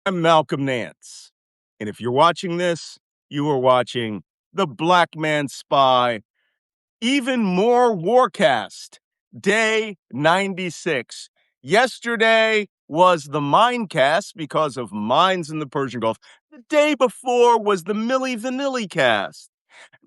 I'm Malcolm Nance. And if you're watching this, you are watching The Black Man Spy, even more WARCAST, day 96. Yesterday was the Minecast because of mines in the Persian Gulf. The day before was the Milli Vanilli cast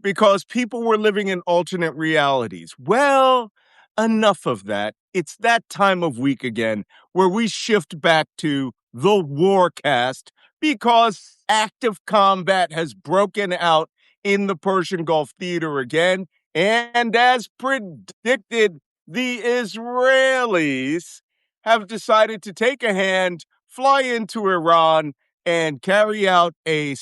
because people were living in alternate realities. Well, enough of that. It's that time of week again where we shift back to the Warcast because active combat has broken out in the Persian Gulf theater again. And as predicted, the Israelis have decided to take a hand, fly into Iran, and carry out a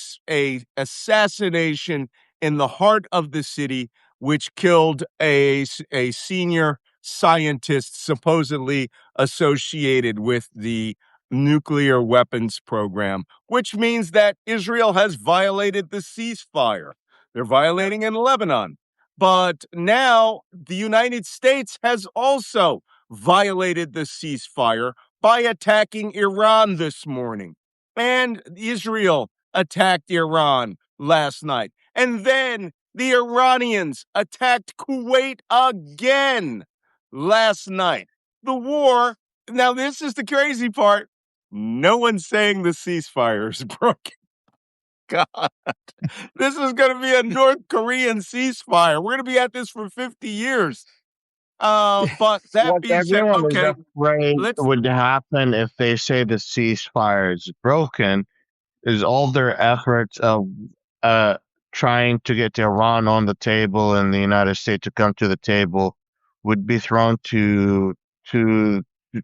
assassination in the heart of the city, which killed a senior scientist supposedly associated with the nuclear weapons program, which means that Israel has violated the ceasefire. They're violating in Lebanon. But now the United States has also violated the ceasefire by attacking Iran this morning. And Israel attacked Iran last night. And then the Iranians attacked Kuwait again last night. The war, now this is the crazy part, no one's saying the ceasefire is broken. God, this is going to be a North Korean ceasefire. We're going to be at this for 50 years. But that What being said, everyone okay, is afraid let's would happen if they say the ceasefire is broken is all their efforts of trying to get Iran on the table and the United States to come to the table would be thrown to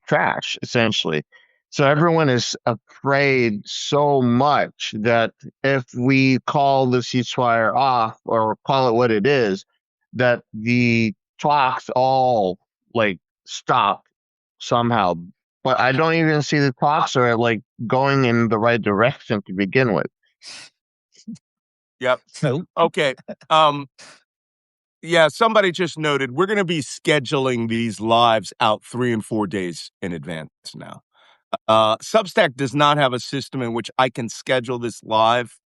trash, essentially. So everyone is afraid so much that if we call the ceasefire off or call it what it is, that the talks all like stop somehow. But I don't even see the talks are like going in the right direction to begin with. Yep. No. Okay. Yeah, somebody just noted we're going to be scheduling these lives out 3 and 4 days in advance now. Substack does not have a system in which I can schedule this live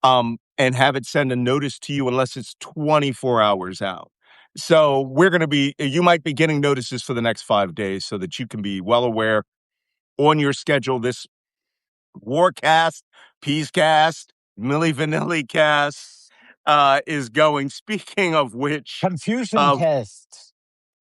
and have it send a notice to you unless it's 24 hours out. So you might be getting notices for the next 5 days so that you can be well aware on your schedule. This Warcast, Peacecast, Milli Vanilli cast is going. Speaking of which, Confusion cast.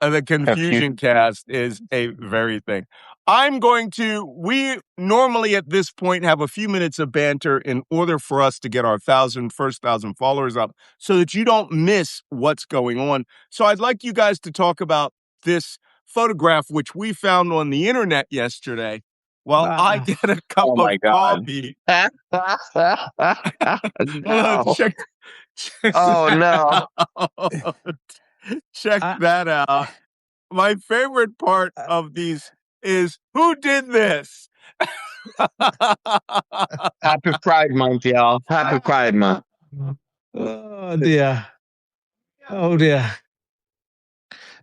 the Confusion cast is a very thing. We normally at this point have a few minutes of banter in order for us to get our first 1,000 followers up so that you don't miss what's going on. So I'd like you guys to talk about this photograph, which we found on the internet yesterday while I get a cup of coffee. No. Check Oh no. Check that out. My favorite part of these is who did this? Happy Pride Month, y'all. Happy Pride Month. Oh dear. Oh dear.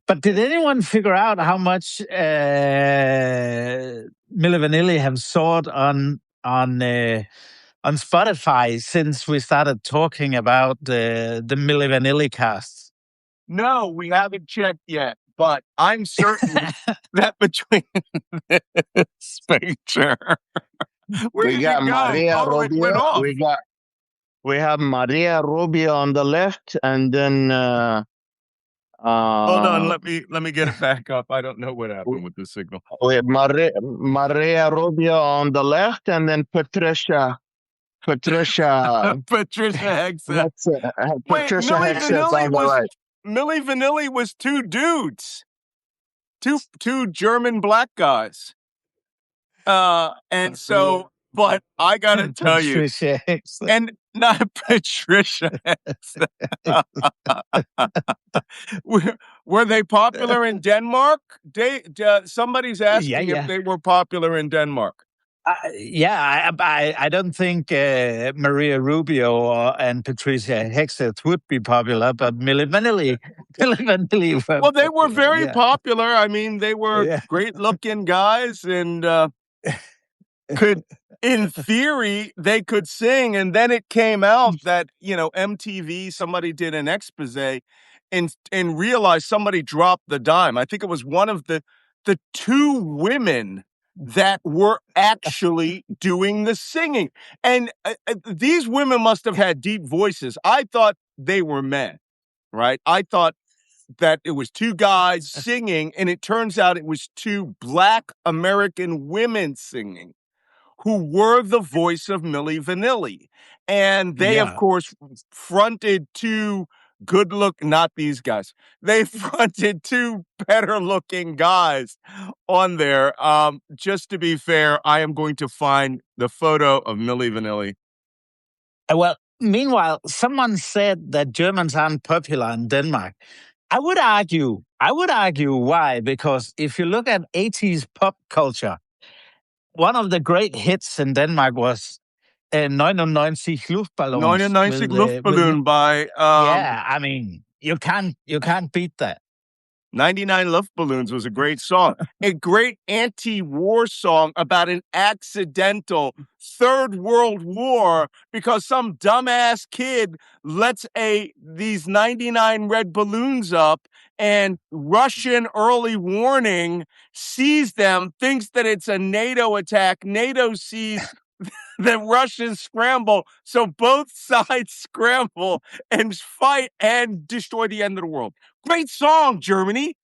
But did anyone figure out how much Milli Vanilli have soared on Spotify since we started talking about the Milli Vanilli cast? No, we haven't checked yet, but I'm certain that between this picture, where We did got it go? Maria It went Rubio. off. We have Maria Rubio on the left, and then hold on, let me get it back up. I don't know what happened with the signal. We have Maria Rubio on the left, and then Patricia Patricia Hegseth. Patricia Hegseth on the right. Milli Vanilli was two dudes, two German black guys, and so. But I gotta tell you, and not Patricia. Were they popular in Denmark? Somebody's asking if they were popular in Denmark. I don't think Maria Rubio and Patricia Hegseth would be popular, but Milli Vanilli. Well, they were very popular. I mean, they were great-looking guys and could in theory, they could sing. And then it came out that, MTV, somebody did an expose and realized somebody dropped the dime. I think it was one of the two women that were actually doing the singing. And these women must have had deep voices. I thought they were men, right? I thought that it was two guys singing, and it turns out it was two Black American women singing who were the voice of Milli Vanilli. And they, of Yeah. course, fronted two not these guys. They fronted two better looking guys on there. Just to be fair, I am going to find the photo of Milli Vanilli. Well, meanwhile, someone said that Germans aren't popular in Denmark. I would argue why, because if you look at 80s pop culture, one of the great hits in Denmark was 99 Luftballons 99 with Luftballon by yeah, I mean, you can't beat that. 99 Luftballons was a great song, a great anti-war song about an accidental third world war because some dumbass kid lets these 99 red balloons up, and Russian early warning sees them, thinks that it's a NATO attack. NATO sees the Russians scramble, so both sides scramble and fight and destroy the end of the world. Great song, Germany.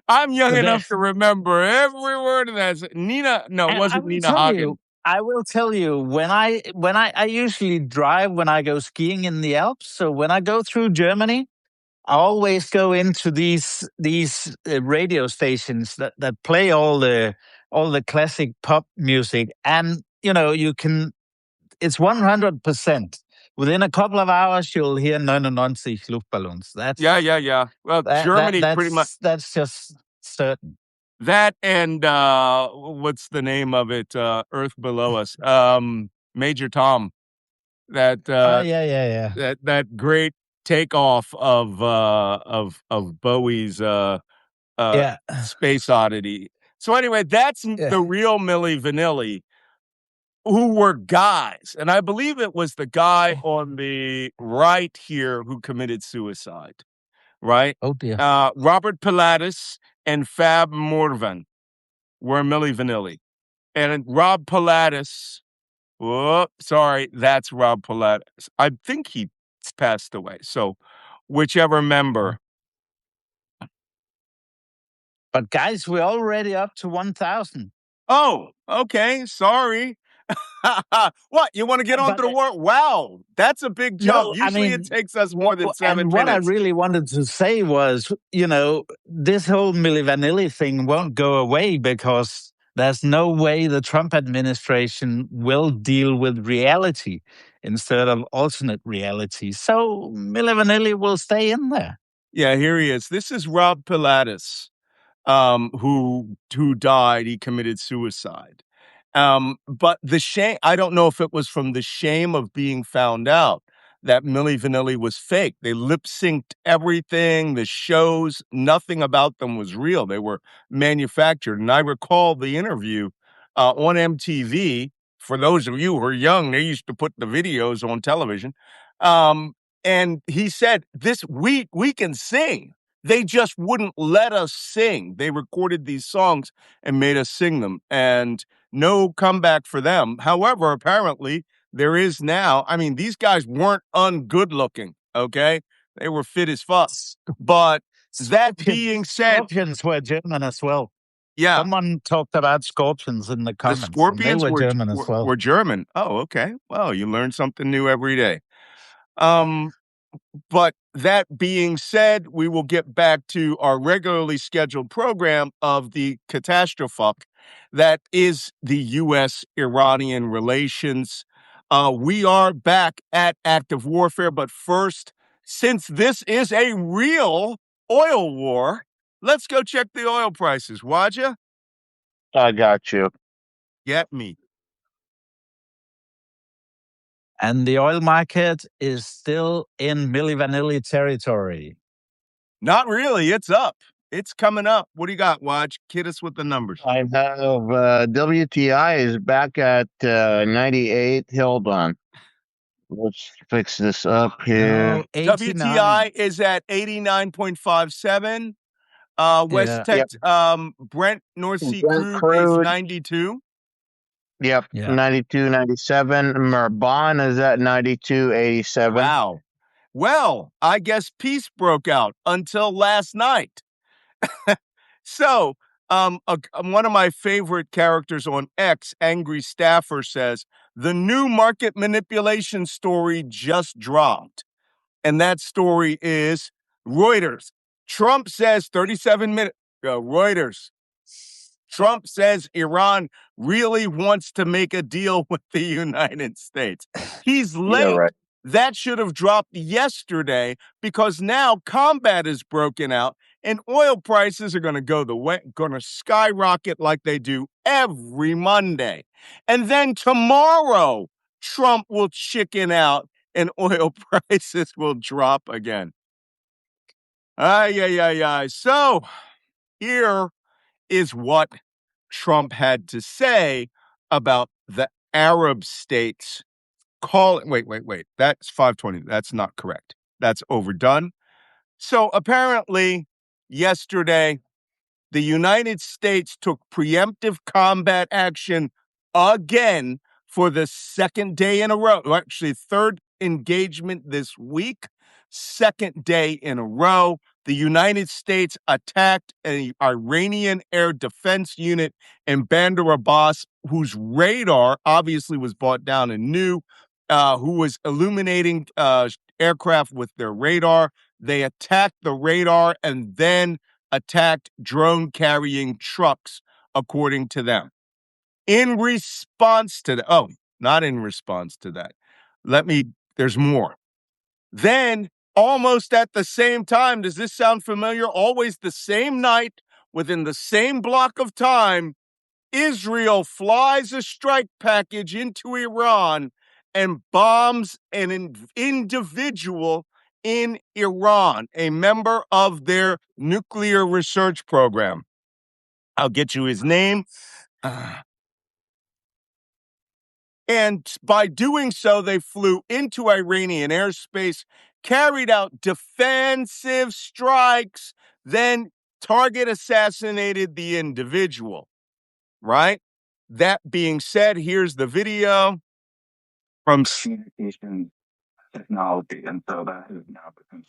I'm young enough to remember every word of that. Nina, no, it wasn't Nina Hagen. I will tell you when I usually drive when I go skiing in the Alps. So when I go through Germany, I always go into these radio stations that play all the classic pop music, and you can. It's 100%. Within a couple of hours, you'll hear 99 Luftballons. Yeah. Well, Germany pretty much. That's just certain. That and what's the name of it? Earth Below Us. Major Tom. That Yeah. that great takeoff of Bowie's Space Oddity. So anyway, that's the real Milli Vanilli, who were guys. And I believe it was the guy on the right here who committed suicide, right? Oh, dear. Robert Pilatus and Fab Morvan were Milli Vanilli. And Rob Pilatus, that's Rob Pilatus. I think he passed away. So whichever member. But guys, we're already up to 1,000. Oh, okay. Sorry. What? You want to get onto the war? Wow, that's a big jump. No, Usually it takes us more than 7 minutes. What I really wanted to say was, this whole Milli Vanilli thing won't go away because there's no way the Trump administration will deal with reality instead of alternate reality. So Milli Vanilli will stay in there. Yeah, here he is. This is Rob Pilatus, who died. He committed suicide. But the shame, I don't know if it was from the shame of being found out that Milli Vanilli was fake. They lip synced everything, the shows, nothing about them was real. They were manufactured. And I recall the interview on MTV. For those of you who are young, they used to put the videos on television. And he said, we can sing. They just wouldn't let us sing. They recorded these songs and made us sing them. And no comeback for them. However, apparently there is now. I mean, these guys weren't ungood looking, okay? They were fit as fuck. But that being said, Scorpions were German as well. Yeah. Someone talked about Scorpions in the comments. The Scorpions were German as well. Were German. Oh, okay. Well, you learn something new every day. But that being said, we will get back to our regularly scheduled program of the catastrophe that is the U.S.-Iranian relations. We are back at active warfare, but first, since this is a real oil war, let's go check the oil prices. Wajeeh? I got you. Get me. And the oil market is still in Milli Vanilli territory. Not really. It's up. It's coming up. What do you got, Watch? Hit us with the numbers. I have WTI is back at 98. Hold on. Let's fix this up here. No, 89. WTI is at 89.57. West Yeah. Brent North Sea Brent crude is crude. 92. Yep, Yeah. 92, 97. Merban is at 92, 87. Wow. Well, I guess peace broke out until last night. So, one of my favorite characters on X, Angry Staffer, says the new market manipulation story just dropped. And that story is Reuters. Trump says 37 minutes. Reuters. Trump says Iran really wants to make a deal with the United States. He's late. Yeah, right. That should have dropped yesterday because now combat is broken out and oil prices are going to skyrocket like they do every Monday. And then tomorrow, Trump will chicken out and oil prices will drop again. So here is what Trump had to say about the Arab states. Wait. That's 520. That's not correct. That's overdone. So apparently, yesterday, the United States took preemptive combat action again for the second day in a row. Actually, third engagement this week, second day in a row. The United States attacked an Iranian air defense unit in Bandar Abbas, whose radar obviously was brought down and new, who was illuminating aircraft with their radar. They attacked the radar and then attacked drone carrying trucks, according to them. In response to that, not in response to that. There's more. Then, almost at the same time, does this sound familiar? Always the same night, within the same block of time, Israel flies a strike package into Iran and bombs an individual in Iran, a member of their nuclear research program. I'll get you his name. And by doing so, they flew into Iranian airspace, carried out defensive strikes, then target assassinated the individual, right? That being said, here's the video from communication technology. And so that is now become.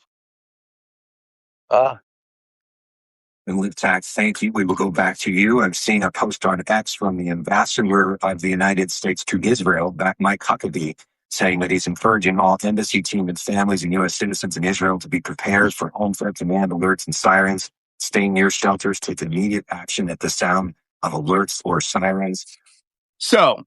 And Liv Tax, thank you. We will go back to you. I'm seeing a post on X from the ambassador of the United States to Israel, Mike Huckabee, saying that he's encouraging all embassy team and families and U.S. citizens in Israel to be prepared for home threat command alerts and sirens, stay near shelters, take immediate action at the sound of alerts or sirens. So,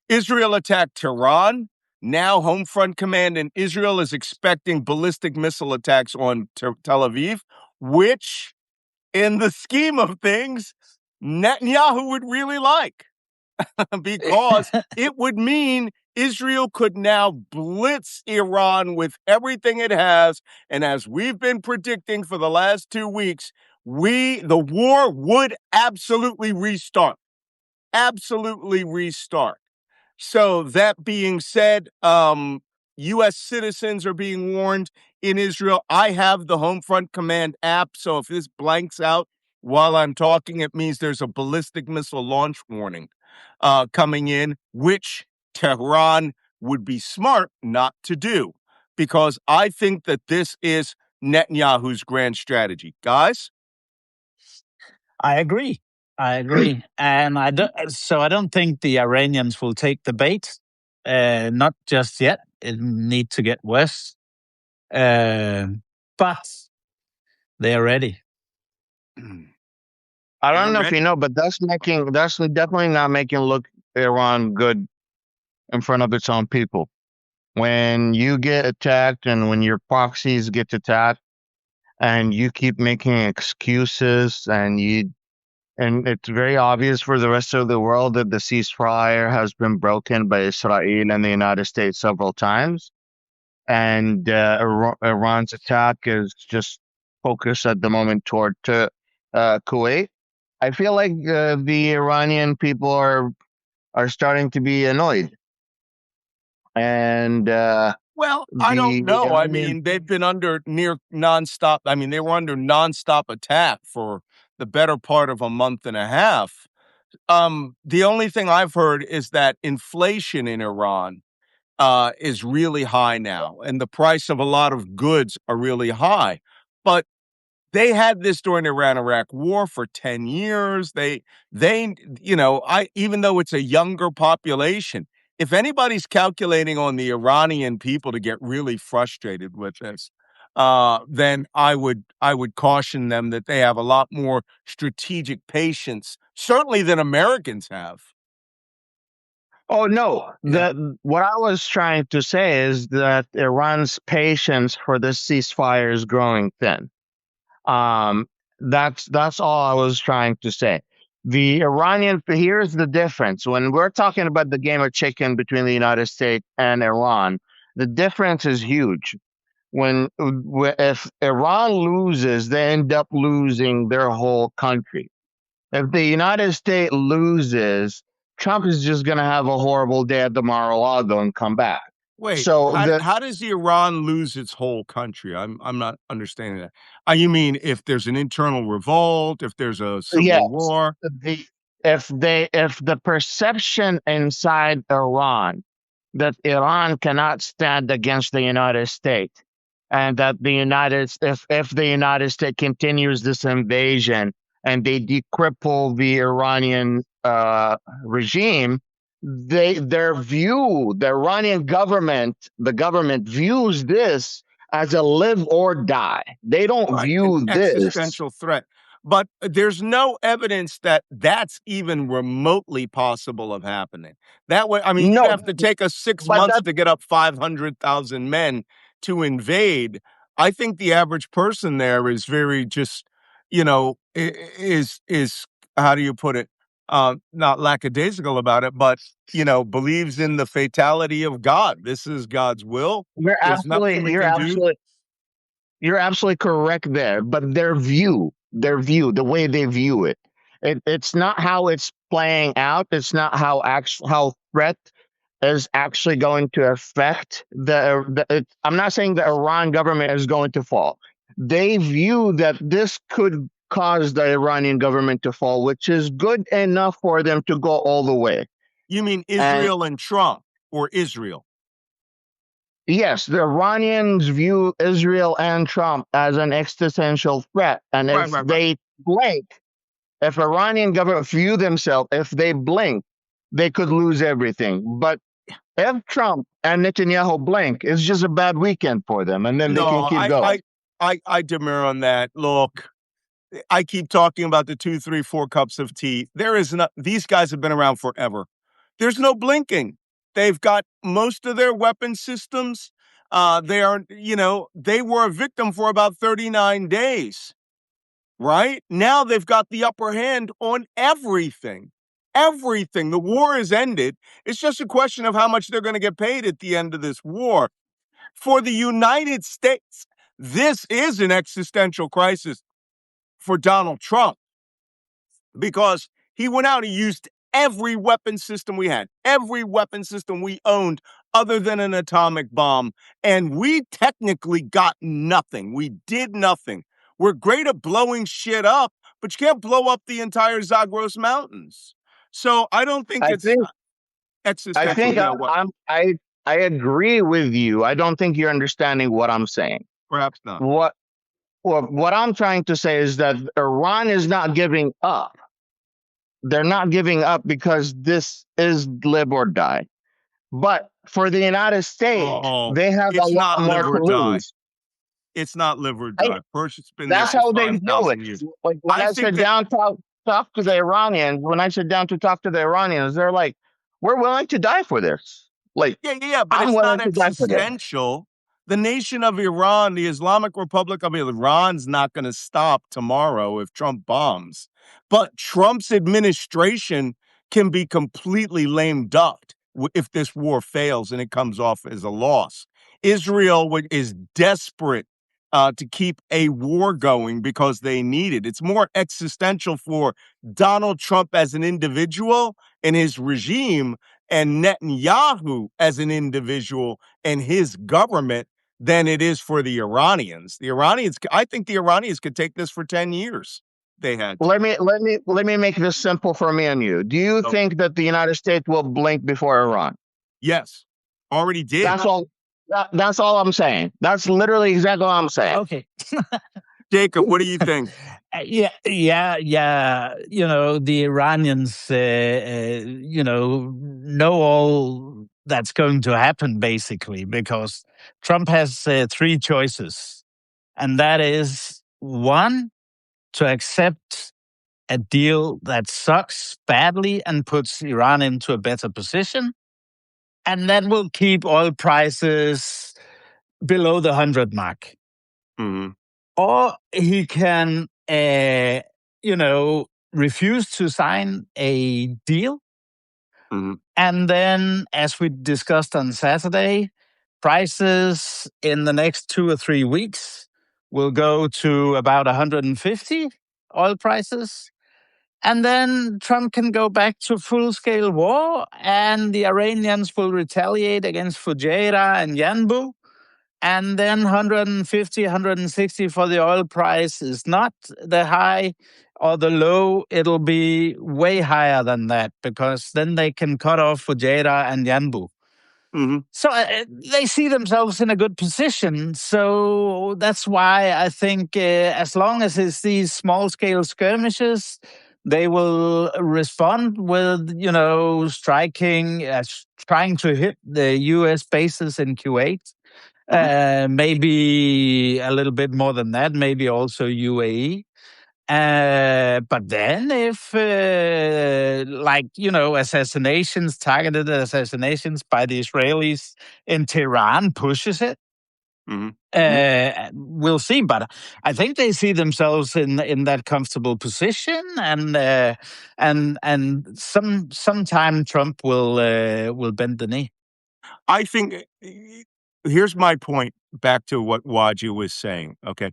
Israel attacked Tehran. Now, Home Front Command in Israel is expecting ballistic missile attacks on Tel Aviv, which, in the scheme of things, Netanyahu would really like because it would mean Israel could now blitz Iran with everything it has. And as we've been predicting for the last 2 weeks, the war would absolutely restart. Absolutely restart. So that being said, U.S. citizens are being warned in Israel. I have the Home Front Command app, so if this blanks out while I'm talking, it means there's a ballistic missile launch warning coming in, which Tehran would be smart not to do, because I think that this is Netanyahu's grand strategy. Guys? I agree. And I don't think the Iranians will take the bait. Not just yet. It need to get worse. But they're ready. I don't know if you know, but that's definitely not making look Iran good in front of its own people. When you get attacked and when your proxies get attacked and you keep making excuses and it's very obvious for the rest of the world that the ceasefire has been broken by Israel and the United States several times. And Iran's attack is just focused at the moment toward Kuwait. I feel like the Iranian people are starting to be annoyed, and Well, I don't the know. I Iranian. mean, they've been under near nonstop. I mean, they were under nonstop attack for the better part of a month and a half. The only thing I've heard is that inflation in Iran is really high now, and the price of a lot of goods are really high. But they had this during the Iran-Iraq war for 10 years. They, even though it's a younger population, if anybody's calculating on the Iranian people to get really frustrated with this, then I would caution them that they have a lot more strategic patience, certainly than Americans have. Oh no, Yeah. what I was trying to say is that Iran's patience for this ceasefire is growing thin. Um, that's all I was trying to say. The Iranian Here's the difference. When we're talking about the game of chicken between the United States and Iran, the difference is huge. If Iran loses, they end up losing their whole country. If the United States loses, Trump is just going to have a horrible day at the Mar-a-Lago and come back. Wait, So how does Iran lose its whole country? I'm not understanding that. You mean if there's an internal revolt, if there's a civil yes, war? the if the perception inside Iran that Iran cannot stand against the United States, and that if the United States continues this invasion and they decripple the Iranian regime, the Iranian government, the government views this as a live or die. They don't Right, an view this. existential threat. But there's no evidence that that's even remotely possible of happening. That way, I mean, you'd No, have to take us 6 but months that to get up 500,000 men to invade. I think the average person there is very just, is how do you put it? Not lackadaisical about it, but believes in the fatality of God. This is God's will. you're There's nothing absolutely we you're can do. absolutely You're absolutely correct there, but their view, the way they view it, it's not how it's playing out. It's not how threat is actually going to affect I'm not saying the Iran government is going to fall. They view that this could cause the Iranian government to fall, which is good enough for them to go all the way. You mean And Israel and Trump or Israel? yes, the Iranians view Israel and Trump as an existential threat. And Right, if right, right. they blink, if Iranian government view themselves, if they blink, they could lose everything. But if Trump and Netanyahu blink, it's just a bad weekend for them, and then they No, can keep going. I demur on that. Look, I keep talking about the 2, 3, 4 cups of tea. There is not. These guys have been around forever. There's no blinking. They've got most of their weapon systems. They were a victim for about 39 days. Right? Now they've got the upper hand on everything. Everything. The war is ended. It's just a question of how much they're going to get paid at the end of this war. For the United States, this is an existential crisis for Donald Trump because he went out and used every weapon system we had, every weapon system we owned other than an atomic bomb. And we technically got nothing. We did nothing. We're great at blowing shit up, but you can't blow up the entire Zagros Mountains. So I don't think I it's think I existential. think Yeah, what? I agree with you. I don't think you're understanding what I'm saying. Perhaps not. What I'm trying to say is that Iran is not giving up. They're not giving up because this is live or die. But for the United States, Oh, they have a it's lot not more live to or die. lose. It's not live or I, die. Persia's been there that's for how they view it. 5,000 years. Like when I I think sit that down talk to the Iranians, when I sit down to talk to the Iranians, they're like, "We're willing to die for this." Like yeah, but I'm it's willing not to die for this. existential. The nation of Iran, the Islamic Republic of Iran's not going to stop tomorrow if Trump bombs. But Trump's administration can be completely lame ducked if this war fails and it comes off as a loss. Israel is desperate to keep a war going because they need it. It's more existential for Donald Trump as an individual and his regime, and Netanyahu as an individual and his government, than it is for the Iranians. I think the Iranians could take this for 10 years. They had. Let me make this simple for me and you. Do you think that the United States will blink before Iran? Yes, already did. That's all. That's all I'm saying. That's literally exactly what I'm saying. Okay. Jacob, what do you think? Yeah. The Iranians, know all that's going to happen, basically, because Trump has three choices. And that is, one, to accept a deal that sucks badly and puts Iran into a better position. And that will keep oil prices below the 100 mark. Mm-hmm. Or he can, refuse to sign a deal. Mm-hmm. And then, as we discussed on Saturday, prices in the next 2 or 3 weeks will go to about 150 oil prices. And then Trump can go back to full-scale war, and the Iranians will retaliate against Fujairah and Yanbu. And then 150, 160 for the oil price is not the high or the low. It'll be way higher than that, because then they can cut off Fujairah and Yanbu. Mm-hmm. So they see themselves in a good position. So that's why I think as long as it's these small-scale skirmishes, they will respond with, striking, trying to hit the U.S. bases in Kuwait. Maybe a little bit more than that, maybe also UAE. But then if, targeted assassinations by the Israelis in Tehran pushes it, we'll see. But I think they see themselves in that comfortable position, and sometime Trump will bend the knee. I think here's my point back to what Wajeeh was saying. Okay.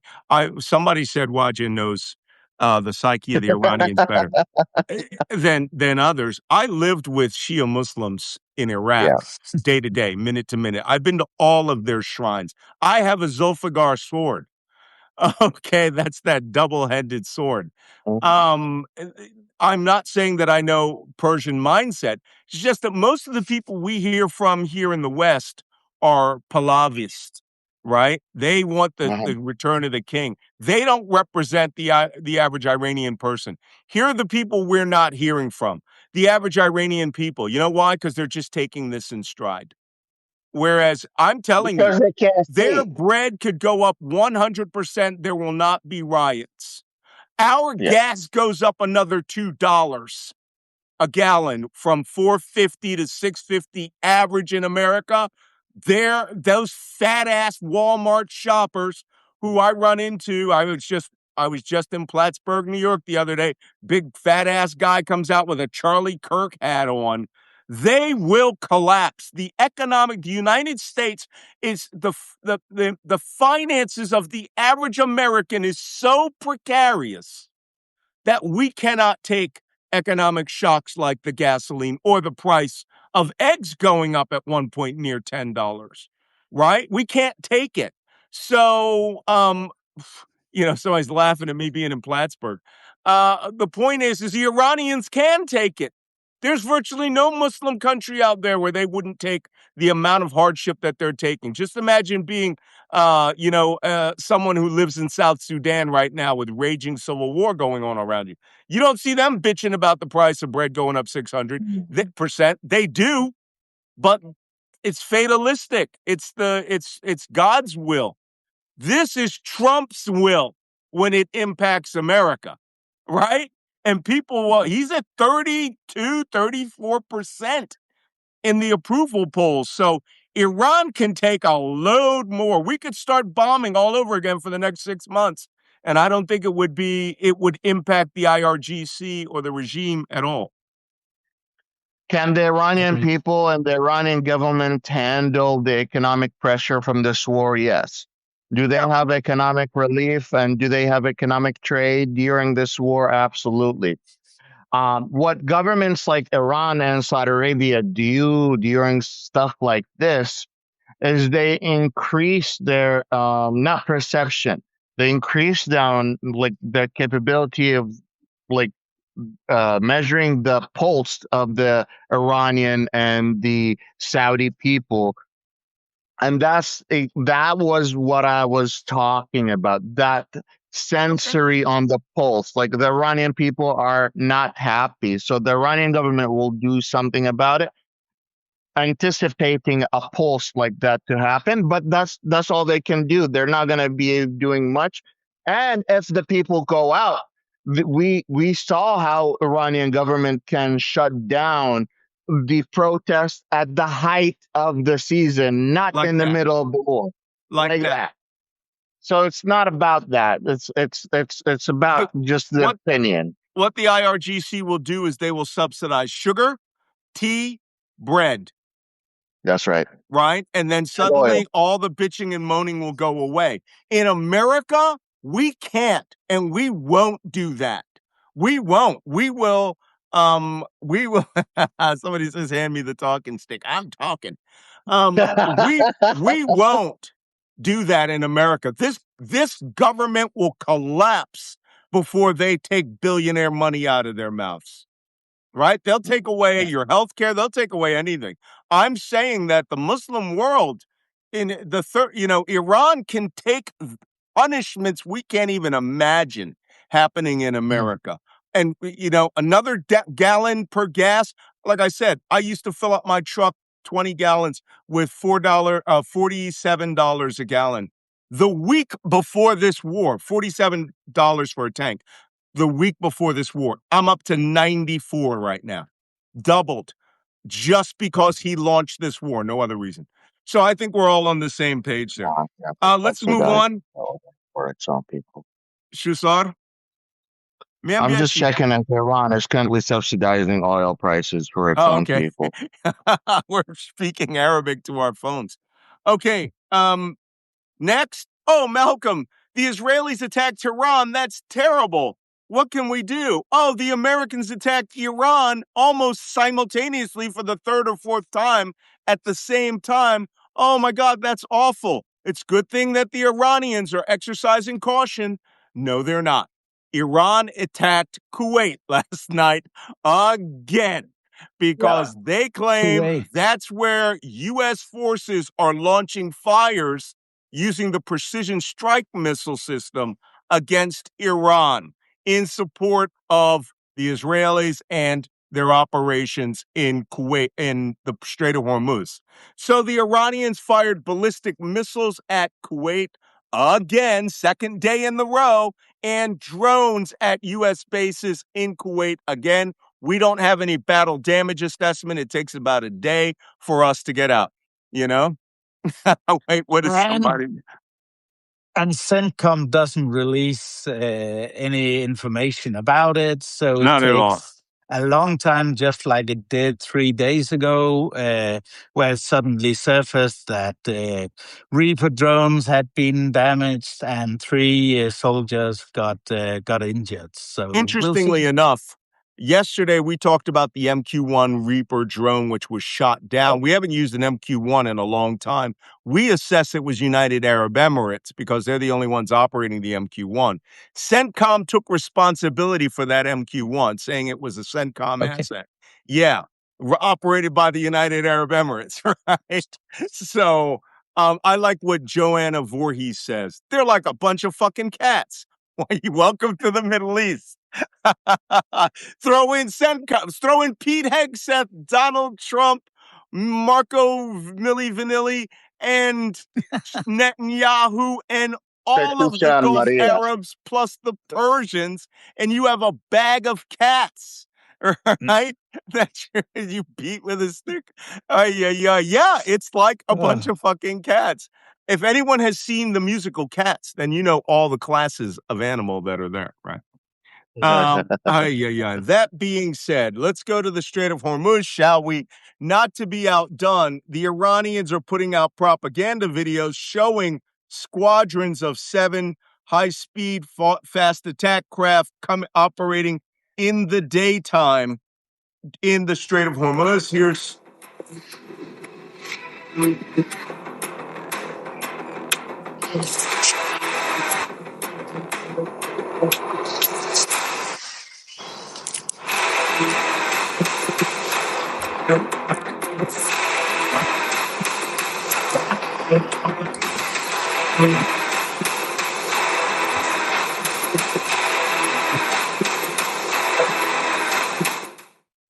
Somebody said Wajeeh knows the psyche of the Iranians better than others. I lived with Shia Muslims in Iraq day to day, minute to minute. I've been to all of their shrines. I have a Zulfiqar sword. Okay, that's that double-headed sword. I'm not saying that I know Persian mindset. It's just that most of the people we hear from here in the West are Pahlavists, right? They want the return of the king. They don't represent the average Iranian person. Here are the people we're not hearing from. The average Iranian people. You know why? Because they're just taking this in stride. Whereas I'm telling you, their bread could go up 100%. There will not be riots. Our gas goes up another $2 a gallon from $4.50 to $6.50 average in America. Those fat ass Walmart shoppers who I run into. I was just in Plattsburgh, New York the other day. Big fat ass guy comes out with a Charlie Kirk hat on. They will collapse. The United States is the finances of the average American is so precarious that we cannot take economic shocks like the gasoline or the price of eggs going up at one point near $10, right? We can't take it. So, somebody's laughing at me being in Plattsburgh. The point is the Iranians can take it. There's virtually no Muslim country out there where they wouldn't take the amount of hardship that they're taking. Just imagine being, someone who lives in South Sudan right now with raging civil war going on around you. You don't see them bitching about the price of bread going up 600%. They do, but it's fatalistic. It's God's will. This is Trump's will when it impacts America, right? And he's at 32, 34% in the approval polls. So Iran can take a load more. We could start bombing all over again for the next 6 months. And I don't think it would impact the IRGC or the regime at all. Can the Iranian people and the Iranian government handle the economic pressure from this war? Yes. Do they have economic relief and do they have economic trade during this war? Absolutely. What governments like Iran and Saudi Arabia do during stuff like this is they increase their not perception. They increase down like their capability of like measuring the pulse of the Iranian and the Saudi people. And that was what I was talking about. That sensory on the pulse. Like the Iranian people are not happy. So the Iranian government will do something about it, anticipating a pulse like that to happen, but that's all they can do. They're not going to be doing much. And if the people go out, we saw how Iranian government can shut down the protests at the height of the season, not Like in the that. middle of the war, Like that. So it's not about that. It's about just the opinion. What the IRGC will do is they will subsidize sugar, tea, bread. That's right. Right? And then suddenly all the bitching and moaning will go away. In America, we can't and we won't do that. We won't. We will somebody says hand me the talking stick. I'm talking. We won't do that in America. This government will collapse before they take billionaire money out of their mouths. Right? They'll take away your health care. They'll take away anything. I'm saying that the Muslim world in the Iran can take punishments we can't even imagine happening in America. And, another gallon per gas. Like I said, I used to fill up my truck 20 gallons with $47 a gallon. The week before this war, $47 for a tank. The week before this war, I'm up to 94 right now. Doubled just because he launched this war, no other reason. So I think we're all on the same page there. Let's move on. For its own people. Shusar? I'm just checking if Iran is currently subsidizing oil prices for its own people. We're speaking Arabic to our phones. Okay. Next. Oh, Malcolm, the Israelis attacked Tehran. That's terrible. What can we do? Oh, the Americans attacked Iran almost simultaneously for the third or fourth time at the same time. Oh my God, that's awful. It's a good thing that the Iranians are exercising caution. No, they're not. Iran attacked Kuwait last night again because they claim that's where U.S. forces are launching fires using the precision strike missile system against Iran in support of the Israelis and their operations in Kuwait, in the Strait of Hormuz. So the Iranians fired ballistic missiles at Kuwait again, second day in the row, and drones at U.S. bases in Kuwait again. We don't have any battle damage assessment. It takes about a day for us to get out, Wait, what is somebody? And CENTCOM doesn't release any information about it, so it takes a long time, just like it did 3 days ago, where it suddenly surfaced that Reaper drones had been damaged and 3 soldiers got injured. So interestingly enough, yesterday we talked about the MQ-1 Reaper drone, which was shot down. We haven't used an MQ-1 in a long time. We assess it was United Arab Emirates because they're the only ones operating the MQ-1. CENTCOM took responsibility for that MQ-1, saying it was a CENTCOM asset. Yeah, operated by the United Arab Emirates, right? So I like what Joanna Voorhees says. They're like a bunch of fucking cats. Welcome to the Middle East. Throw in CENTCOM, throw in Pete Hegseth, Donald Trump, Marco Milli Vanilli, and Netanyahu, and all of the Gulf Arabs plus the Persians, and you have a bag of cats, right? That you beat with a stick. Yeah, it's like a bunch of fucking cats. If anyone has seen the musical Cats, then you know all the classes of animal that are there, right? That being said, let's go to the Strait of Hormuz, shall we? Not to be outdone, the Iranians are putting out propaganda videos showing squadrons of 7 high-speed fast attack craft operating in the daytime in the Strait of Hormuz. Here's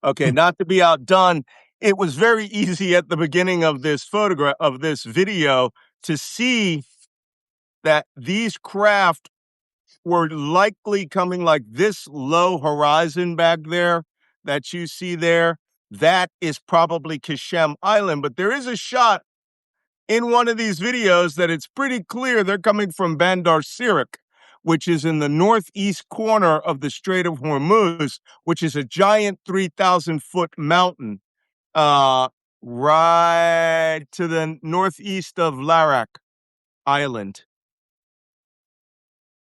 okay, not to be outdone, it was very easy at the beginning of this video to see that these craft were likely coming like this low horizon back there that you see there. That is probably Kashem Island, but there is a shot in one of these videos that it's pretty clear they're coming from Bandar Sirik, which is in the northeast corner of the Strait of Hormuz, which is a giant 3,000-foot mountain right to the northeast of Larak Island.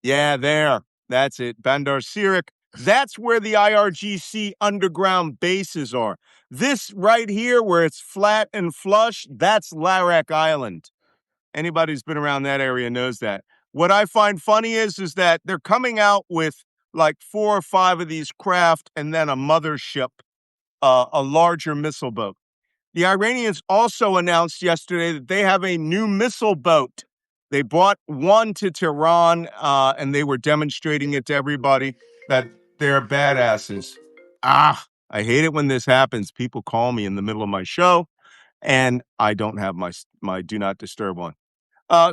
Yeah, there. That's it. Bandar Sirik. That's where the IRGC underground bases are. This right here, where it's flat and flush, that's Larak Island. Anybody who's been around that area knows that. What I find funny is that they're coming out with like 4 or 5 of these craft and then a mothership, a larger missile boat. The Iranians also announced yesterday that they have a new missile boat. They brought one to Tehran, and they were demonstrating it to everybody that they're badasses. I hate it when this happens. People call me in the middle of my show, and I don't have my do not disturb on.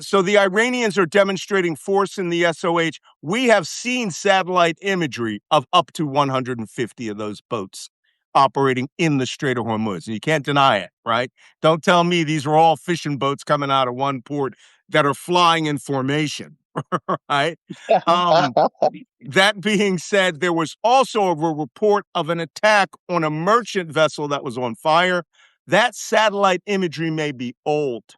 So the Iranians are demonstrating force in the SOH. We have seen satellite imagery of up to 150 of those boats operating in the Strait of Hormuz. And you can't deny it, right? Don't tell me these are all fishing boats coming out of one port that are flying in formation, right? That being said, there was also a report of an attack on a merchant vessel that was on fire. That satellite imagery may be old.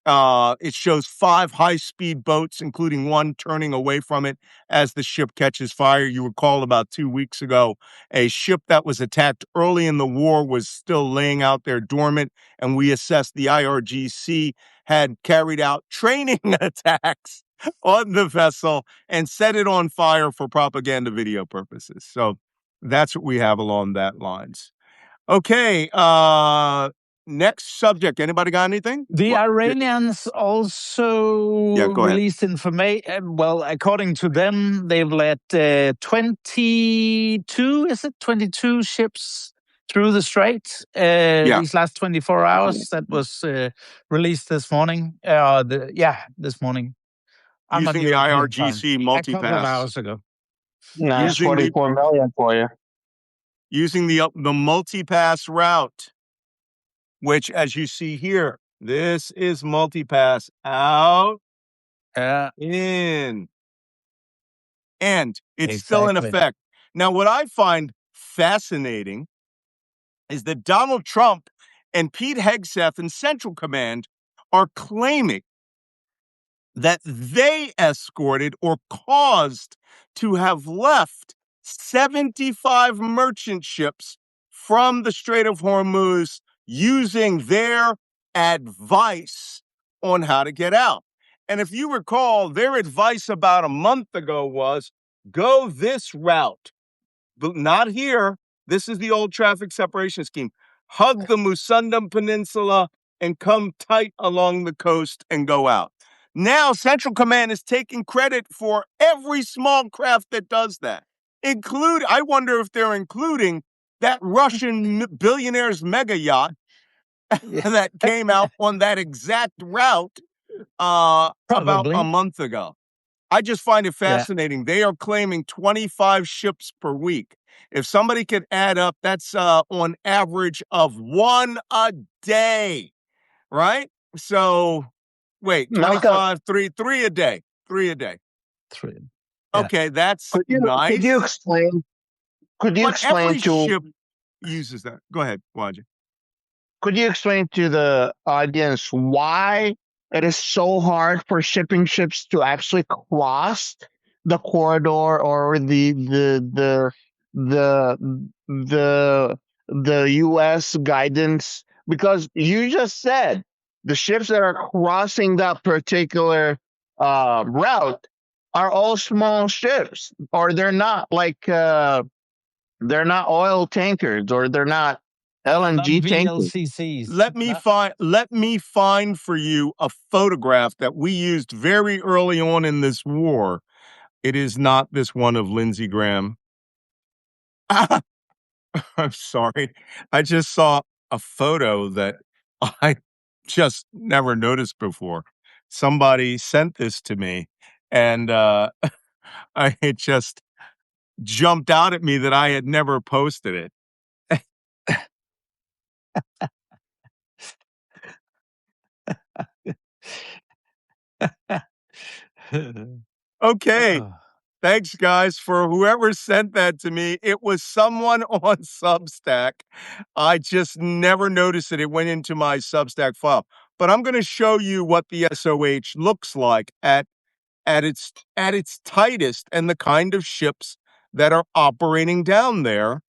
It shows 5 high-speed boats, including one turning away from it as the ship catches fire. You recall about 2 weeks ago, a ship that was attacked early in the war was still laying out there dormant, and we assessed the IRGC had carried out training attacks on the vessel and set it on fire for propaganda video purposes. So that's what we have along that lines. Okay, next subject. Anybody got anything? The Iranians also released information. Well, according to them, they've let 22 ships through the strait these last 24 hours. That was released this morning. This morning. Using the IRGC multipass. A couple of hours ago. Nice, 44 million for you. Using the multipass route, which, as you see here, this is multipass out, in, and it's still in effect. Now, what I find fascinating is that Donald Trump and Pete Hegseth and Central Command are claiming that they escorted or caused to have left 75 merchant ships from the Strait of Hormuz using their advice on how to get out. And if you recall, their advice about a month ago was, go this route, but not here. This is the old traffic separation scheme. Hug the Musandam Peninsula and come tight along the coast and go out. Now, Central Command is taking credit for every small craft that does that. I wonder if they're including that Russian billionaire's mega yacht that came out on that exact route about a month ago. I just find it fascinating. They are claiming 25 ships per week. If somebody could add up, that's on average of 1 a day, right? So, wait, 25, three a day. 3 a day. 3. Okay, that's nice. Could you explain? Every ship uses that. Go ahead, Wajeeh. Could you explain to the audience why it is so hard for shipping ships to actually cross the corridor or the the U.S. guidance, because you just said the ships that are crossing that particular route are all small ships, or they're not they're not oil tankers, or they're not Not LNG tankers. VLCCs. Let me find for you a photograph that we used very early on in this war. It is not this one of Lindsey Graham. I'm sorry. I just saw a photo that I just never noticed before. Somebody sent this to me, and it just jumped out at me that I had never posted it. Okay. Oh. Thanks, guys, for whoever sent that to me. It was someone on Substack. I just never noticed it. It went into my Substack file. But I'm going to show you what the SOH looks like at its tightest, and the kind of ships that are operating down there.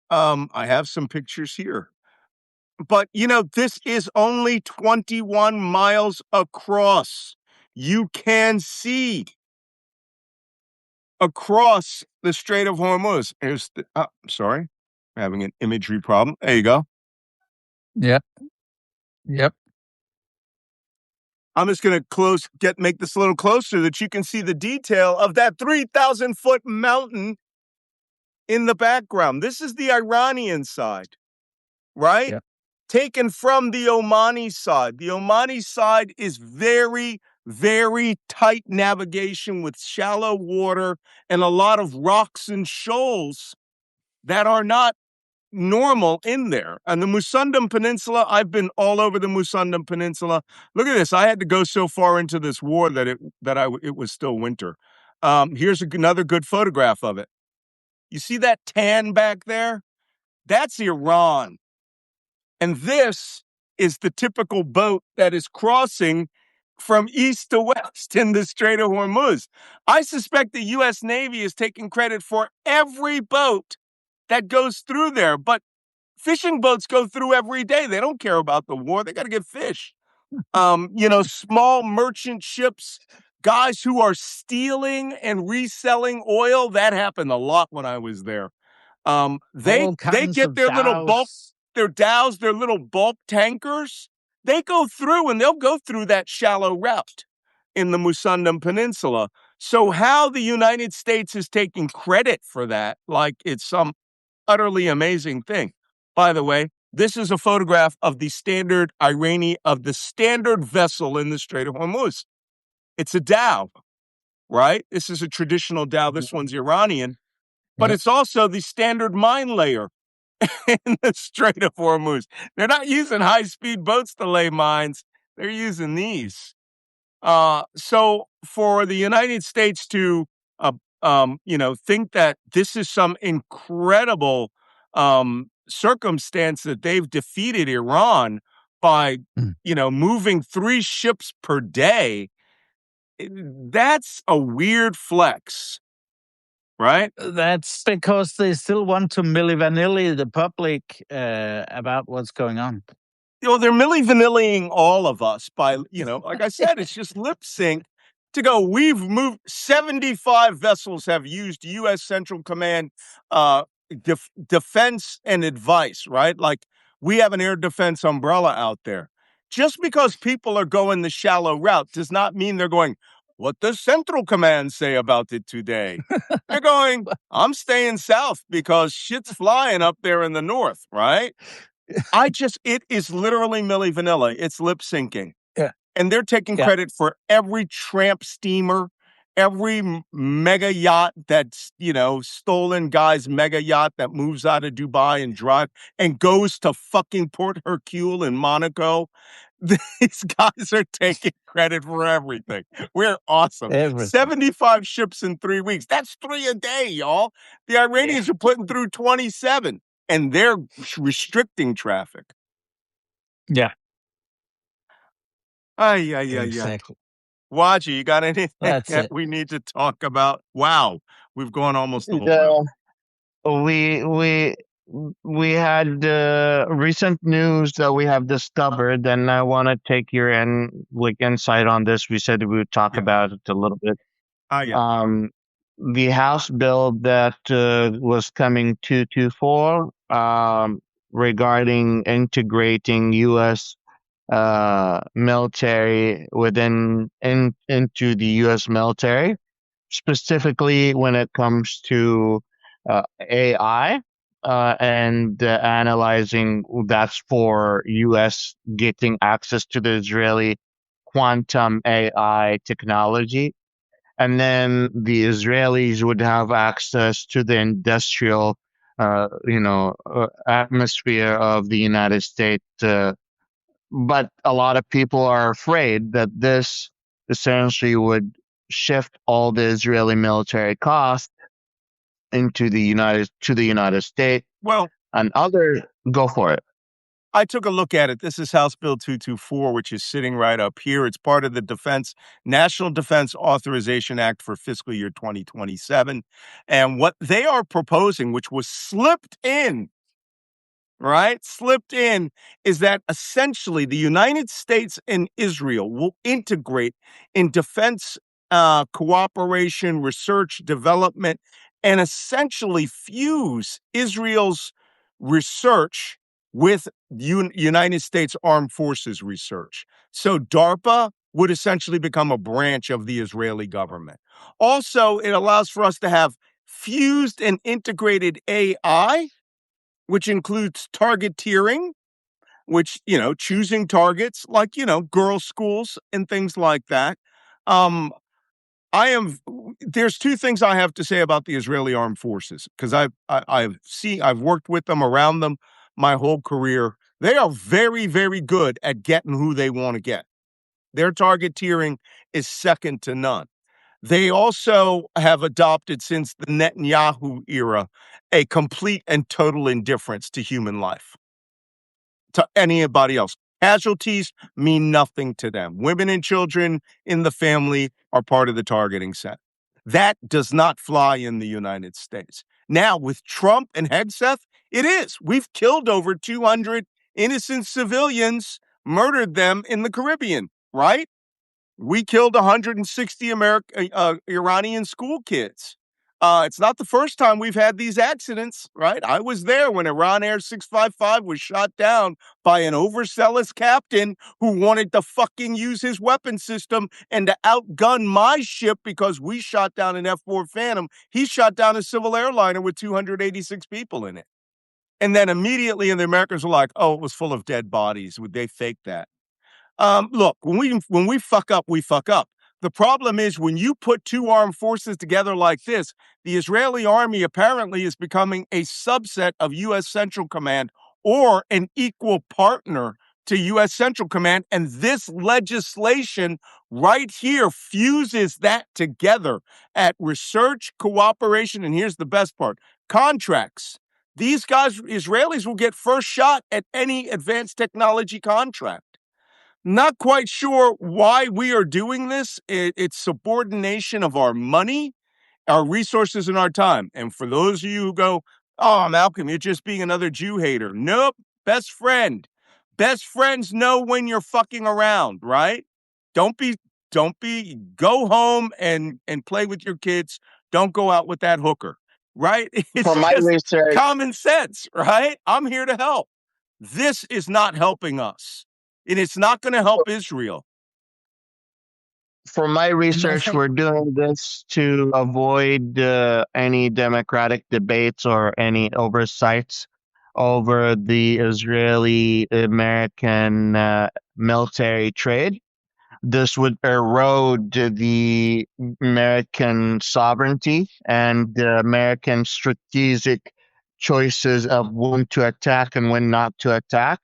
I have some pictures here. But, this is only 21 miles across. You can see across the Strait of Hormuz. Here's sorry, I'm having an imagery problem. There you go. Yep. Yep. I'm just going to make this a little closer that you can see the detail of that 3,000-foot mountain in the background. This is the Iranian side, right? Yep. Taken from the Omani side. The Omani side is very, very tight navigation with shallow water and a lot of rocks and shoals that are not normal in there. And the Musandam Peninsula, I've been all over the Musandam Peninsula. Look at this. I had to go so far into this war that it was still winter. Here's another good photograph of it. You see that tan back there? That's Iran. And this is the typical boat that is crossing from east to west in the Strait of Hormuz. I suspect the U.S. Navy is taking credit for every boat that goes through there, but fishing boats go through every day. They don't care about the war. They got to get fish. Small merchant ships, guys who are stealing and reselling oil. That happened a lot when I was there. They get their little bulk, their dhows, their little bulk tankers. They go through, and they'll go through that shallow route in the Musandam Peninsula. So how the United States is taking credit for that, like it's some utterly amazing thing. By the way, this is a photograph of the standard vessel in the Strait of Hormuz. It's a dhow, right? This is a traditional dhow. This one's Iranian, but it's also the standard mine layer in the Strait of Hormuz. They're not using high-speed boats to lay mines. They're using these. So for the United States to, think that this is some incredible circumstance that they've defeated Iran by, moving 3 ships per day, that's a weird flex, right? That's because they still want to Milli Vanilli the public about what's going on. They're Milli Vanilliing all of us by, like I said, it's just lip sync to go. We've moved 75 vessels have used U.S. Central Command defense and advice, right? Like we have an air defense umbrella out there. Just because people are going the shallow route does not mean they're going, what does Central Command say about it today? They're going, I'm staying south because shit's flying up there in the north, right? It is literally Milli Vanilli. It's lip syncing. Yeah. And they're taking credit for every tramp steamer, every mega yacht that's, stolen guy's mega yacht that moves out of Dubai and goes to fucking Port Hercule in Monaco. These guys are taking credit for everything. We're awesome. Everything. 75 ships in 3 weeks. That's 3 a day, y'all. The Iranians are putting through 27. And they're restricting traffic. Yeah. Ay, ay, ay, ay. Exactly. Wajeeh, you got anything That's that it. we need to talk about? Wow, we've gone almost the whole Yeah, hour. we had recent news that we have discovered, and I want to take your insight on this. We said we would talk Yeah. about it a little bit. Yeah. The House bill that was coming 224 regarding integrating U.S. Military into the U.S. military, specifically when it comes to AI and analyzing that's for U.S. getting access to the Israeli quantum AI technology. And then the Israelis would have access to the industrial, atmosphere of the United States. But a lot of people are afraid that this essentially would shift all the Israeli military costs into the United States Well, and other go for it. I took a look at it. This is House Bill 224, which is sitting right up here. It's part of the National Defense Authorization Act for fiscal year 2027. And what they are proposing, which was slipped in, is that essentially the United States and Israel will integrate in defense cooperation, research, development, and essentially fuse Israel's research with United States Armed Forces research. So DARPA would essentially become a branch of the Israeli government. Also, it allows for us to have fused and integrated AI, which includes targeteering, which, choosing targets like, girls' schools and things like that. Um, there's two things I have to say about the Israeli armed forces, because I've worked with them, around them my whole career. They are very, very good at getting who they want to get. Their targeteering is second to none. They also have adopted, since the Netanyahu era, a complete and total indifference to human life, to anybody else. Casualties mean nothing to them. Women and children in the family are part of the targeting set. That does not fly in the United States. Now, with Trump and Hegseth, it is. We've killed over 200 innocent civilians, murdered them in the Caribbean, right? We killed 160 Iranian school kids. It's not the first time we've had these accidents, right? I was there when Iran Air 655 was shot down by an overzealous captain who wanted to fucking use his weapon system and to outgun my ship because we shot down an F-4 Phantom. He shot down a civil airliner with 286 people in it. And then immediately, and the Americans were like, oh, it was full of dead bodies. Would they fake that? Look, when we fuck up, we fuck up. The problem is when you put two armed forces together like this, the Israeli army apparently is becoming a subset of U.S. Central Command or an equal partner to U.S. Central Command. And this legislation right here fuses that together at research, cooperation, and here's the best part, contracts. These guys, Israelis, will get first shot at any advanced technology contract. Not quite sure why we are doing this. It's subordination of our money, our resources, and our time. And for those of you who go, oh, Malcolm, you're just being another Jew hater. Nope. Best friend. Best friends know when you're fucking around, right? Don't be, go home and play with your kids. Don't go out with that hooker, right? It's For my just research, common sense, right? I'm here to help. This is not helping us. And it's not going to help Israel. for my research, we're doing this to avoid any democratic debates or any oversights over the Israeli American military trade. This would erode the American sovereignty and the American strategic choices of when to attack and when not to attack.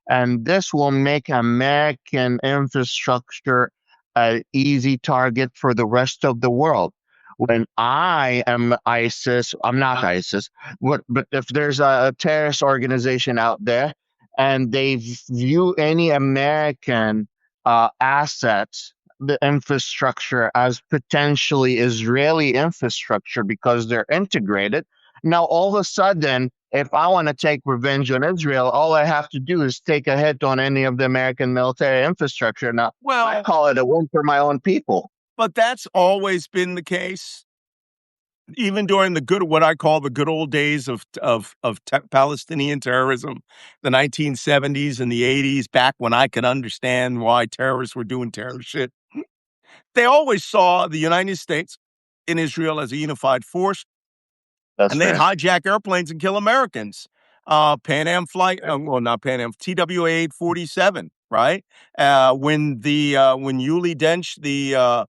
And this will make American infrastructure an easy target for the rest of the world. When I am ISIS, I'm not ISIS, but if there's a terrorist organization out there and they view any American assets, the infrastructure, as potentially Israeli infrastructure because they're integrated. Now, all of a sudden, if I want to take revenge on Israel, all I have to do is take a hit on any of the American military infrastructure. Now, I call it a win for my own people. But that's always been the case. Even during what I call the good old days of Palestinian terrorism, the 1970s and the 80s, back when I could understand why terrorists were doing terror shit, they always saw the United States in Israel as a unified force, and they'd hijack airplanes and kill Americans. Pan Am flight, not Pan Am, TWA 847, right? When Yuli Dench, the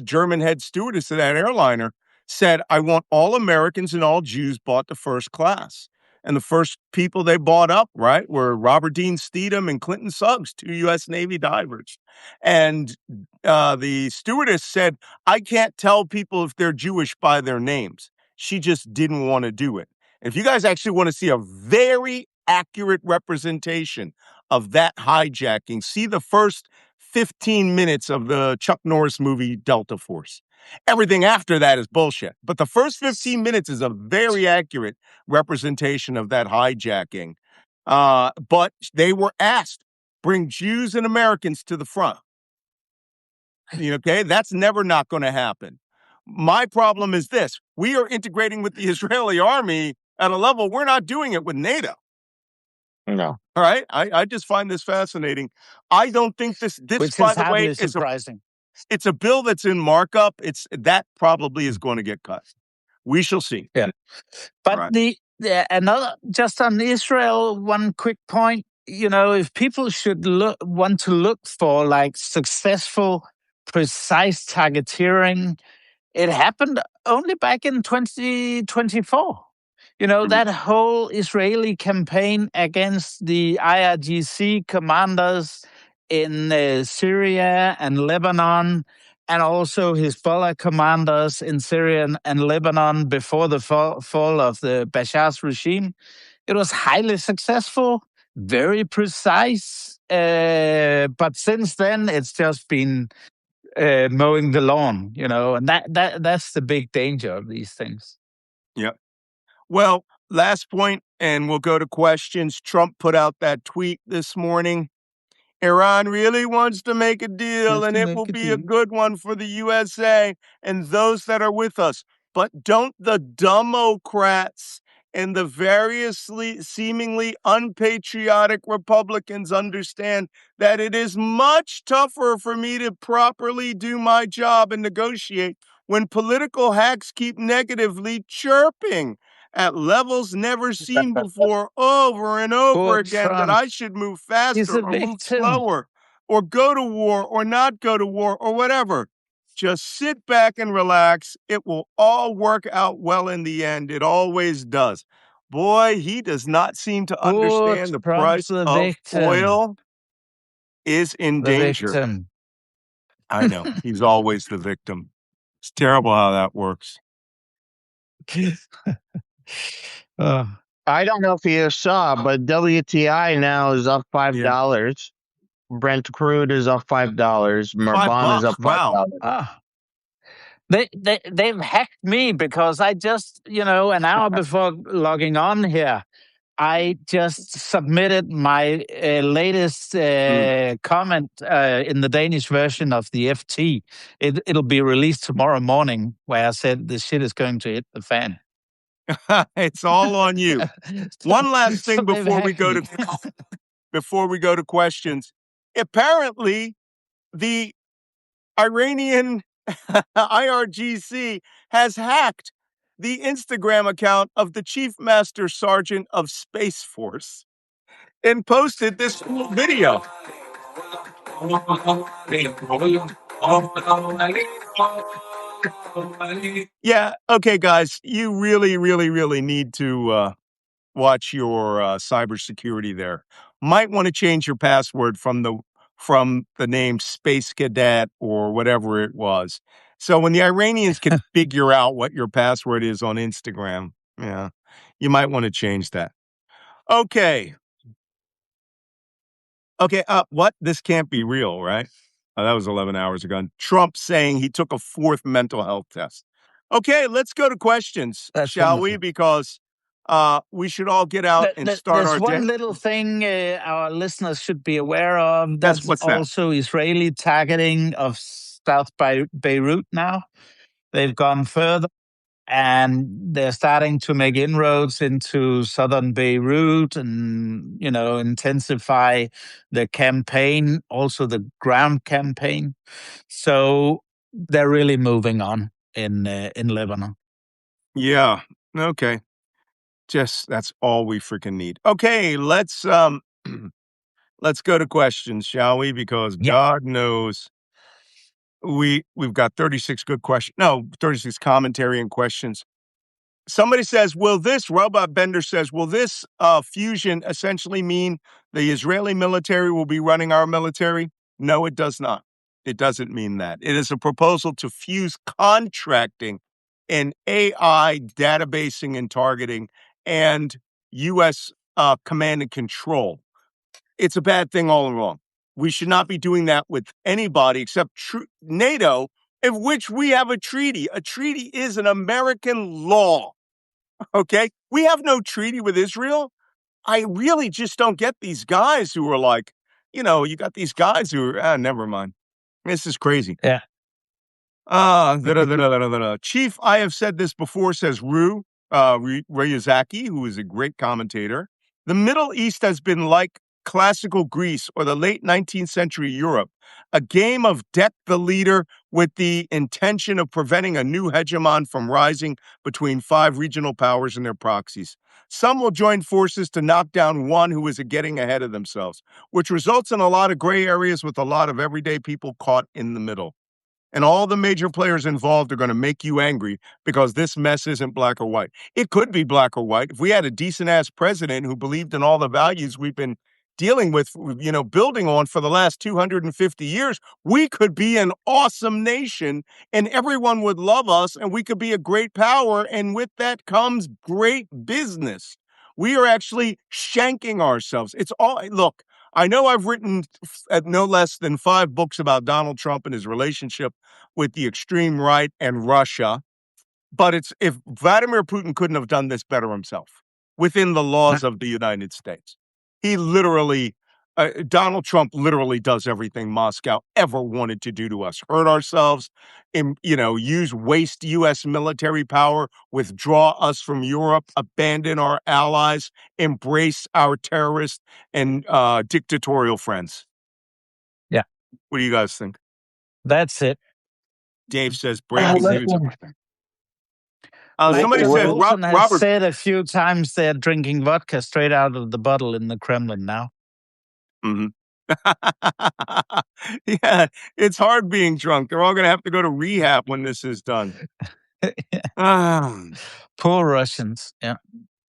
German head stewardess of that airliner, said, I want all Americans and all Jews bought to first class. And the first people they bought up, right, were Robert Dean Steedham and Clinton Suggs, 2 U.S. Navy divers. And the stewardess said, I can't tell people if they're Jewish by their names. She just didn't want to do it. And if you guys actually want to see a very accurate representation of that hijacking, see the first 15 minutes of the Chuck Norris movie Delta Force. Everything after that is bullshit. But the first 15 minutes is a very accurate representation of that hijacking. But they were asked, bring Jews and Americans to the front. Okay, that's never not going to happen. My problem is this. We are integrating with the Israeli army at a level we're not doing it with NATO. No. All right. I just find this fascinating. I don't think this Which by is the way, hardly surprising. It's a bill that's in markup. That probably is going to get cut. We shall see. Yeah. But right. Another, just on Israel, one quick point, if people should want to look for like successful, precise targeting, it happened only back in 2024. That whole Israeli campaign against the IRGC commanders in Syria and Lebanon, and also Hezbollah commanders in Syria and Lebanon before the fall of the Bashar's regime. It was highly successful, very precise, but since then it's just been mowing the lawn, and that's the big danger of these things. Yep. Well, last point, and we'll go to questions. Trump put out that tweet this morning. Iran really wants to make a deal, and it will be a good one for the USA and those that are with us. But don't the Democrats and the variously seemingly unpatriotic Republicans understand that it is much tougher for me to properly do my job and negotiate when political hacks keep negatively chirping at levels never seen before over and over again that I should move faster or move slower or go to war or not go to war or whatever. Just sit back and relax. It will all work out well in the end. It always does. Boy, he does not seem to understand the price of oil is in danger. Victim. I know. He's always the victim. It's terrible how that works. I don't know if you saw, but WTI now is up $5. Yeah. Brent crude is up $5. Merban is up $5. Wow. They've hacked me because I just, an hour before logging on here, I just submitted my latest comment in the Danish version of the FT. It'll be released tomorrow morning, where I said the shit is going to hit the fan. It's all on you. One last thing before we go to questions. Apparently, the Iranian IRGC has hacked the Instagram account of the Chief Master Sergeant of Space Force and posted this cool video. Yeah, okay, guys, you really, really, really need to watch your cybersecurity there. Might want to change your password from the name Space Cadet or whatever it was. So when the Iranians can figure out what your password is on Instagram, yeah, you might want to change that. Okay. Okay, what? This can't be real, right? That was 11 hours ago. Trump saying he took a fourth mental health test. Okay, let's go to questions, That's shall we? wonderful. Because we should all get out and start There's our day. one little thing our listeners should be aware of. Yes, That's what's that? also Israeli targeting of South Beirut now. They've gone further and they're starting to make inroads into southern Beirut and, intensify the campaign, also the ground campaign. So they're really moving on in Lebanon. Yeah. Okay. Just that's all we freaking need. Okay, let's let's go to questions, shall we? Because Yeah. God knows we've got 36 good questions. No, 36 commentary and questions. Somebody says, Robot Bender says, will this fusion essentially mean the Israeli military will be running our military? No, it does not. It doesn't mean that. It is a proposal to fuse contracting and AI databasing and targeting and U.S. Command and control. It's a bad thing all along. We should not be doing that with anybody except NATO, of which we have a treaty. A treaty is an American law. Okay. We have no treaty with Israel. I really just don't get these guys who are like, you got these guys who are, never mind. This is crazy. Yeah. Chief, I have said this before, says Ryazaki, who is a great commentator. The Middle East has been like classical Greece or the late 19th century Europe, a game of deck the leader with the intention of preventing a new hegemon from rising between five regional powers and their proxies. Some will join forces to knock down one who is getting ahead of themselves, which results in a lot of gray areas with a lot of everyday people caught in the middle. And all the major players involved are going to make you angry because this mess isn't black or white. It could be black or white. If we had a decent ass president who believed in all the values we've been dealing with, building on for the last 250 years, we could be an awesome nation and everyone would love us and we could be a great power. And with that comes great business. We are actually shanking ourselves. It's all, look, I know I've written no less than 5 books about Donald Trump and his relationship with the extreme right and Russia. But if Vladimir Putin couldn't have done this better himself within the laws of the United States. He literally, Donald Trump literally does everything Moscow ever wanted to do to us. Hurt ourselves, waste U.S. military power, withdraw us from Europe, abandon our allies, embrace our terrorist and dictatorial friends. Yeah. What do you guys think? That's it. Dave says breaking news. Somebody Michael said Wilson has Robert said a few times they're drinking vodka straight out of the bottle in the Kremlin now. Mm-hmm. Yeah, it's hard being drunk. They're all going to have to go to rehab when this is done. Poor Russians. Yeah.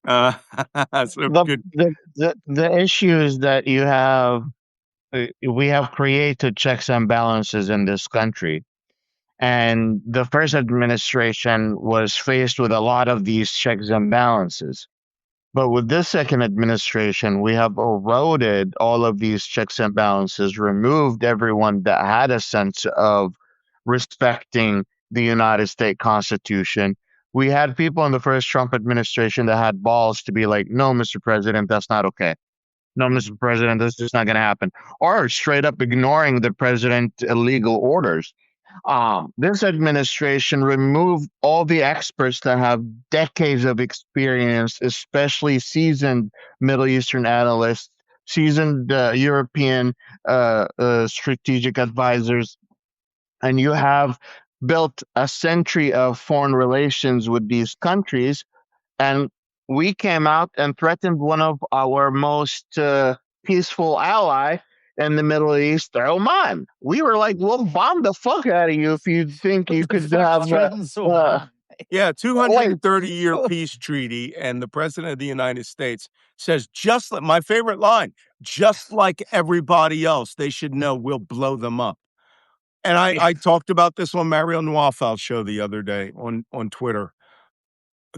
So good. The issue is that we have created checks and balances in this country. And the first administration was faced with a lot of these checks and balances. But with this second administration, we have eroded all of these checks and balances, removed everyone that had a sense of respecting the United States Constitution. We had people in the first Trump administration that had balls to be like, no, Mr. President, that's not okay. No, Mr. President, this is not going to happen. Or straight up ignoring the president's illegal orders. This administration removed all the experts that have decades of experience, especially seasoned Middle Eastern analysts, seasoned European strategic advisors, and you have built a century of foreign relations with these countries. And we came out and threatened one of our most peaceful ally in the Middle East, Oman. We were like, we'll bomb the fuck out of you if you think you could have... Yeah, 230-year peace treaty, and the president of the United States says, just like my favorite line, just like everybody else, they should know we'll blow them up. And I talked about this on Mario Nawafal's show the other day on Twitter.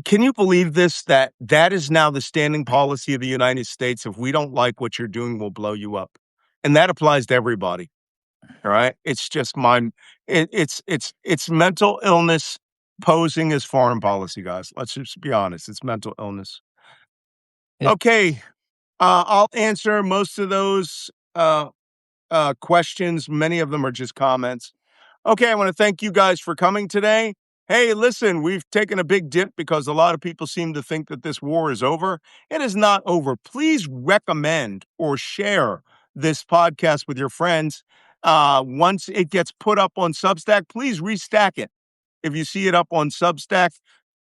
Can you believe this, that is now the standing policy of the United States? If we don't like what you're doing, we'll blow you up. And that applies to everybody. All right. It's just it's mental illness posing as foreign policy, guys. Let's just be honest. It's mental illness. Yep. Okay. I'll answer most of those questions. Many of them are just comments. Okay, I want to thank you guys for coming today. Hey, listen, we've taken a big dip because a lot of people seem to think that this war is over. It is not over. Please recommend or share this podcast with your friends. Once it gets put up on Substack, please restack it. If you see it up on Substack,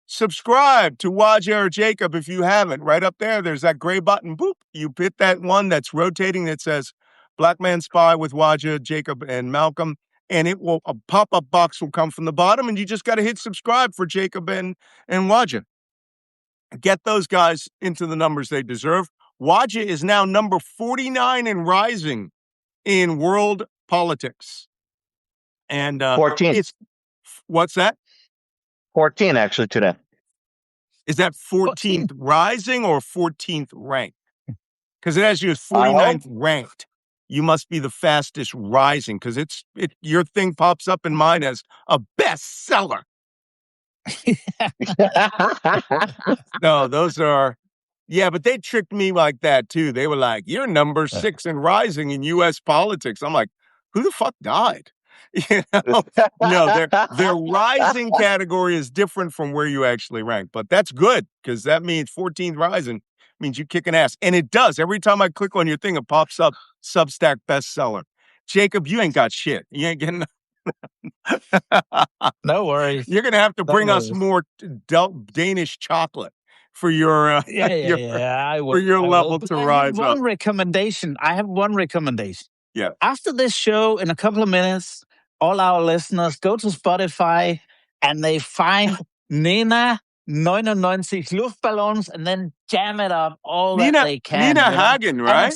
subscribe to Wajeeh or Jacob if you haven't. Right up there, there's that gray button. Boop. You hit that one that's rotating that says Black Man Spy with Wajeeh, Jacob, and Malcolm. And a pop-up box will come from the bottom, and you just got to hit subscribe for Jacob and Wajeeh. Get those guys into the numbers they deserve. Wajeeh is now number 49 and rising in world politics. And 14. What's that? 14 actually today. Is that 14th rising or 14th ranked? Because it has you as 49th ranked. You must be the fastest rising because your thing pops up in mine as a bestseller. No, those are, yeah, but they tricked me like that too. They were like, "You're number 6 and rising in U.S. politics." I'm like, who the fuck died? You know? No, their rising category is different from where you actually rank, but that's good because that means 14th rising means you kicking ass, and it does. Every time I click on your thing, it pops up Substack bestseller. Jacob, you ain't got shit. You ain't getting. No worries. You're gonna have to bring us more Danish chocolate for your I will, for your level to rise up. I have one recommendation. Yeah. After this show, in a couple of minutes, all our listeners go to Spotify and they find Nina 99 Luftballons and then jam it up all that they can. Nina Hagen, right? And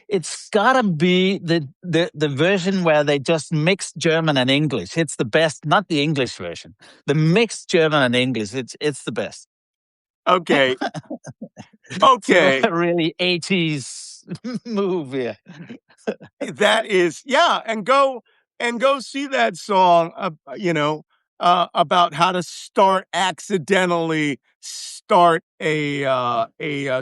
it's gotta be the version where they just mix German and English. It's the best, not the English version. The mixed German and English. It's the best. Okay. Okay. So a really 80s move here. That is, yeah, and go see that song, about how to accidentally start a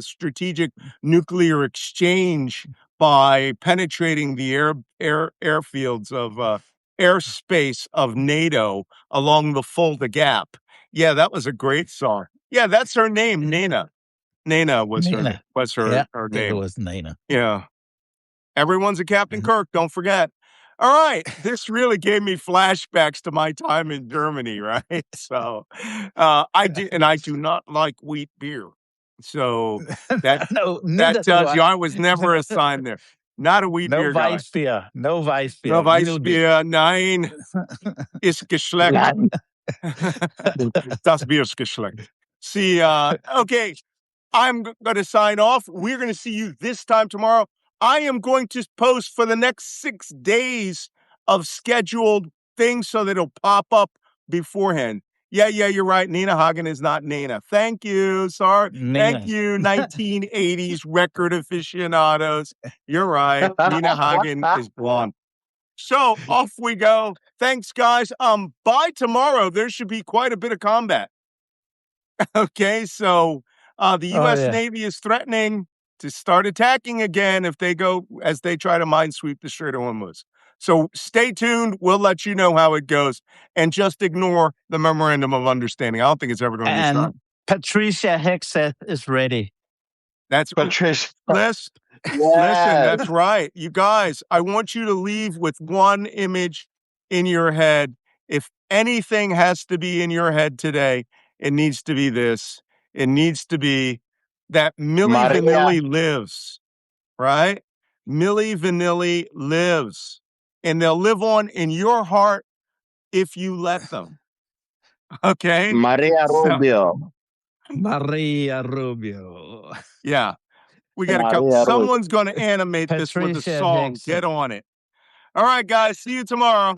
strategic nuclear exchange by penetrating the airfields of airspace of NATO along the Fulda Gap. Yeah, that was a great song. Yeah, that's her name, Nina. Nina was her name. It was Nina. Yeah. Everyone's a Captain Kirk, don't forget. All right, this really gave me flashbacks to my time in Germany, right? So, I do not like wheat beer. So that tells you I was never assigned there. Not a wheat beer guy. No Weissbier. No Weissbier, nein. Ist geschleckt. Das Bier ist geschleckt. See, okay, I'm going to sign off. We're going to see you this time tomorrow. I am going to post for the next 6 days of scheduled things so that it'll pop up beforehand. Yeah, you're right. Nina Hagen is not Nina. Thank you. Sorry. Nina. Thank you, 1980s record aficionados. You're right. Nina Hagen is blonde. So off we go. Thanks, guys. By tomorrow, there should be quite a bit of combat. Okay, so the U.S. Navy is threatening to start attacking again if they try to minesweep the Strait of Hormuz. So stay tuned. We'll let you know how it goes, and just ignore the memorandum of understanding. I don't think it's ever going to be signed. Patricia Hegseth is ready. That's Patricia. Listen, that's right. You guys, I want you to leave with one image in your head. If anything has to be in your head today, it needs to be this. It needs to be that Milli Vanilli lives, right? Milli Vanilli lives. And they'll live on in your heart if you let them. Okay? Maria Rubio. Maria Rubio. Yeah. We got to come. Someone's going to animate this with a song. Get on it. All right, guys. See you tomorrow.